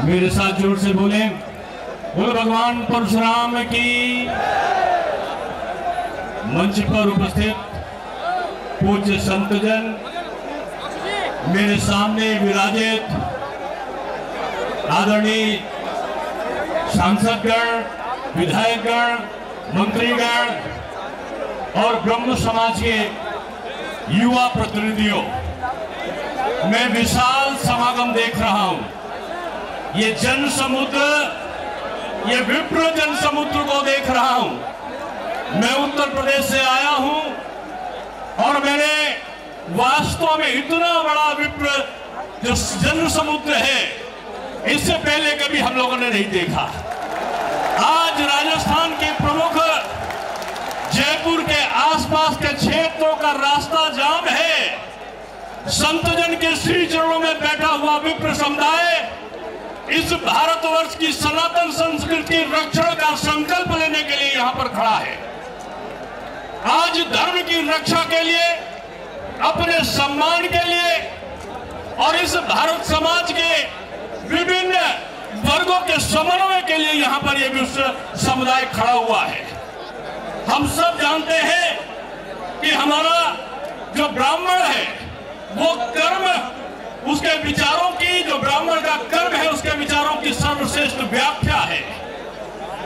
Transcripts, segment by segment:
मेरे साथ जोर से बोले, बोलो भगवान परशुराम की। मंच पर उपस्थित पूज्य संतजन, मेरे सामने विराजित आदरणीय सांसदगण, विधायकगण, मंत्रीगण और ब्रह्म समाज के युवा प्रतिनिधियों, मैं विशाल समागम देख रहा हूं। ये जन समुद्र, ये विप्र जन समुद्र को देख रहा हूं। मैं उत्तर प्रदेश से आया हूं और मैंने वास्तव में इतना बड़ा विप्र जो जन समुद्र है, इससे पहले कभी हम लोगों ने नहीं देखा। आज राजस्थान के प्रमुख जयपुर के आसपास के क्षेत्रों का रास्ता जाम है। संतजन के श्री चरणों में बैठा हुआ विप्र समुदाय इस भारतवर्ष की सनातन संस्कृति रक्षण का संकल्प लेने के लिए यहां पर खड़ा है। आज धर्म की रक्षा के लिए, अपने सम्मान के लिए और इस भारत समाज के विभिन्न वर्गों के समन्वय के लिए यहां पर यह विश्व समुदाय खड़ा हुआ है। हम सब जानते हैं कि हमारा जो ब्राह्मण है वो कर्म, उसके विचारों की, जो ब्राह्मण का कर्म है उसके विचारों की सर्वश्रेष्ठ व्याख्या है।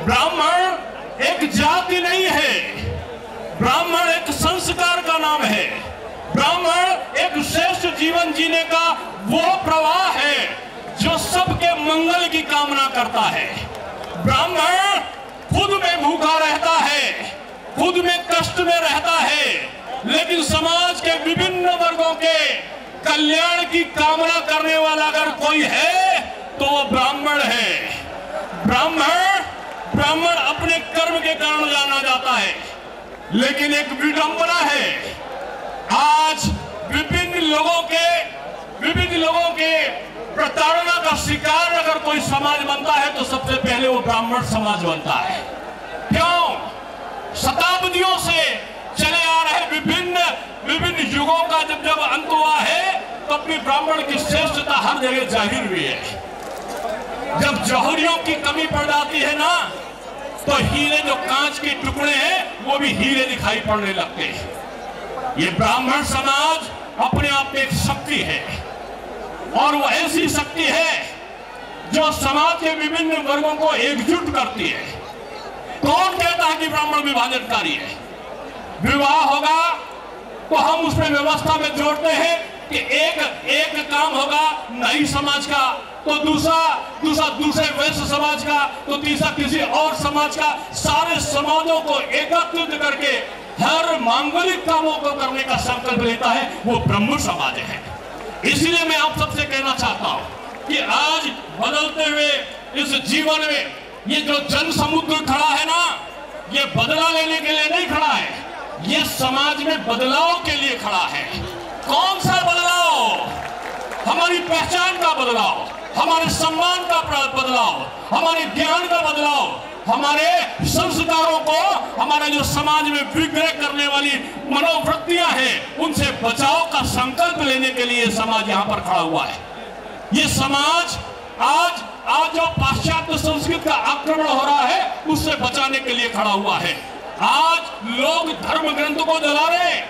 ब्राह्मण एक जाति नहीं है, ब्राह्मण एक संस्कार का नाम है। ब्राह्मण एक श्रेष्ठ जीवन जीने का वो प्रवाह है जो सबके मंगल की कामना करता है। ब्राह्मण खुद में भूखा रहता है, खुद में कष्ट में रहता है, लेकिन समाज के विभिन्न वर्गों के कल्याण की कामना करने वाला अगर कोई है तो वो ब्राह्मण है। ब्राह्मण अपने कर्म के कारण जाना जाता है, लेकिन एक विडंबना है, आज विभिन्न लोगों के प्रताड़ना का शिकार अगर कोई समाज बनता है तो सबसे पहले वो ब्राह्मण समाज बनता है। क्यों? शताब्दियों से चले आ रहे विभिन्न युगों का जब अंत हुआ है तो अपनी ब्राह्मण की श्रेष्ठता हर जगह जाहिर हुई है। जब जौहरियों की कमी पड़ जाती है ना, तो हीरे, जो कांच के टुकड़े हैं, वो भी हीरे दिखाई पड़ने लगते हैं। ये ब्राह्मण समाज अपने आप में एक शक्ति है और वो ऐसी शक्ति है जो समाज के विभिन्न वर्गों को एकजुट करती है। कौन कहता है कि ब्राह्मण विभाजनकारी है? विवाह होगा तो हम उसमें व्यवस्था में जोड़ते हैं कि एक काम होगा नाई समाज का, तो दूसरे वैश्य समाज का, तो तीसरा किसी और समाज का। सारे समाजों को एकत्रित करके हर मांगलिक कामों को करने का संकल्प लेता है, वो ब्रह्म समाज है। इसलिए मैं आप सबसे कहना चाहता हूं कि आज बदलते हुए इस जीवन में ये जो जन समुद्र खड़ा है ना, ये बदला लेने के लिए नहीं खड़ा है, ये समाज में बदलाव के लिए खड़ा है। कौन सा बदलाव? हमारी पहचान का बदलाव, हमारे सम्मान का बदलाव, हमारे ज्ञान का बदलाव, हमारे संस्कारों को, हमारे जो समाज में विग्रह करने वाली मनोवृत्तियां हैं, उनसे बचाव का संकल्प लेने के लिए समाज यहां पर खड़ा हुआ है। ये समाज आज जो पाश्चात्य संस्कृति का आक्रमण हो रहा है, उससे बचाने के लिए खड़ा हुआ है। आज लोग धर्म ग्रंथ को जला रहे हैं,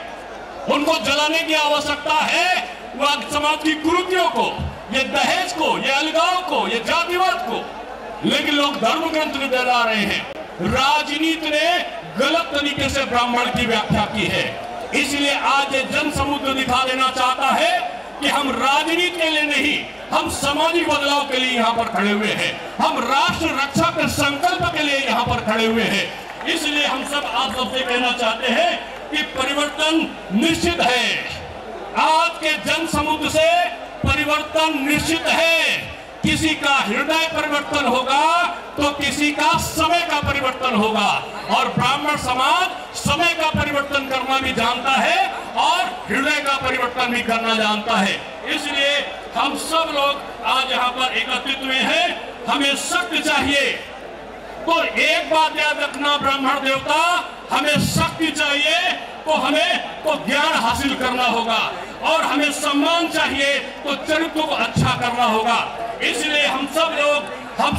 उनको जलाने की आवश्यकता है। वह समाज की कुरीतियों को, ये दहेज को, ये अलगाव को, ये जातिवाद को, लेकिन लोग धर्म ग्रंथ को जला रहे हैं। राजनीति ने गलत तरीके से ब्राह्मण की व्याख्या की है। इसलिए आज ये जन समुद्र दिखा देना चाहता है कि हम राजनीति के लिए नहीं, हम सामाजिक बदलाव के लिए यहाँ पर खड़े हुए हैं, हम राष्ट्र रक्षा के संकल्प के लिए यहाँ पर खड़े हुए हैं। इसलिए हम सब आप सबसे कहना चाहते हैं कि परिवर्तन निश्चित है। आज के जन समुद्र से परिवर्तन निश्चित है। किसी का हृदय परिवर्तन होगा तो किसी का समय का परिवर्तन होगा, और ब्राह्मण समाज समय का परिवर्तन करना भी जानता है और हृदय का परिवर्तन भी करना जानता है। इसलिए हम सब लोग आज यहाँ पर एकत्रित हुए हैं। हमें शक्ति चाहिए, तो एक बात याद रखना ब्राह्मण देवता, हमें शक्ति चाहिए तो हमें तो ज्ञान हासिल करना होगा, और हमें सम्मान चाहिए तो चरित्र को अच्छा करना होगा। इसलिए हम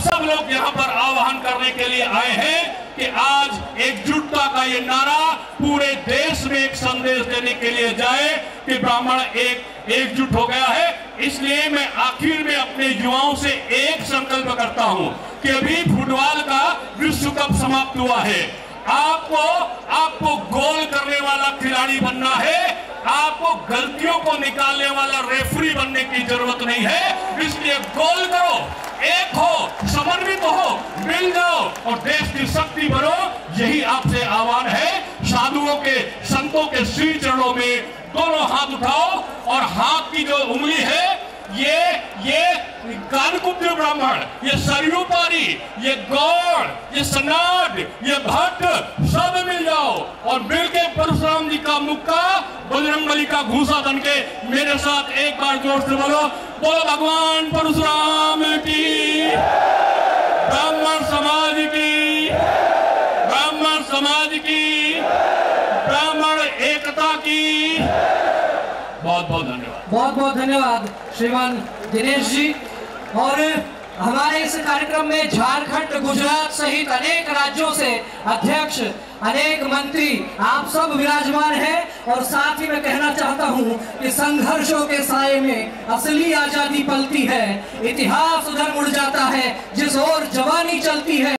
सब लोग यहाँ पर आह्वान करने के लिए आए हैं कि आज एकजुटता का ये नारा पूरे देश में एक संदेश देने के लिए जाए कि ब्राह्मण एकजुट हो गया है। इसलिए मैं आखिर में अपने युवाओं से एक संकल्प करता हूं कि अभी फुटबॉल का विश्व कप समाप्त हुआ है। आपको गोल करने वाला खिलाड़ी बनना है, आपको गलतियों को निकालने वाला रेफरी बनने की जरूरत नहीं है। इसलिए गोल करो, एक हो, समन्वित हो, मिल जाओ और देश की शक्ति बनो। यही आपसे आह्वान है। साधुओं के, संतों के श्री चरणों में दोनों हाथ उठाओ और हाथ की जो उंगली है ये कानकुब्ज ब्राह्मण, ये सरयू पारी, ये गौड़, ये सनाड, ये भट्ट सब मिल जाओ और मिलके परशुराम जी का मुक्का बजरंगबली का घूसा बनके मेरे साथ एक बार जोर से बोलो भगवान परशुराम की, ब्राह्मण समाज की, ब्राह्मण समाज की, ब्राह्मण एकता की। बहुत बहुत धन्यवाद। बहुत बहुत धन्यवाद श्रीमान दिनेश जी। और हमारे इस कार्यक्रम में झारखंड, गुजरात सहित अनेक राज्यों से अध्यक्ष, अनेक मंत्री आप सब विराजमान हैं। और साथ ही मैं कहना चाहता हूं कि संघर्षों के साये में असली आजादी पलती है, इतिहास उधर मुड़ जाता है जिस ओर जवानी चलती है।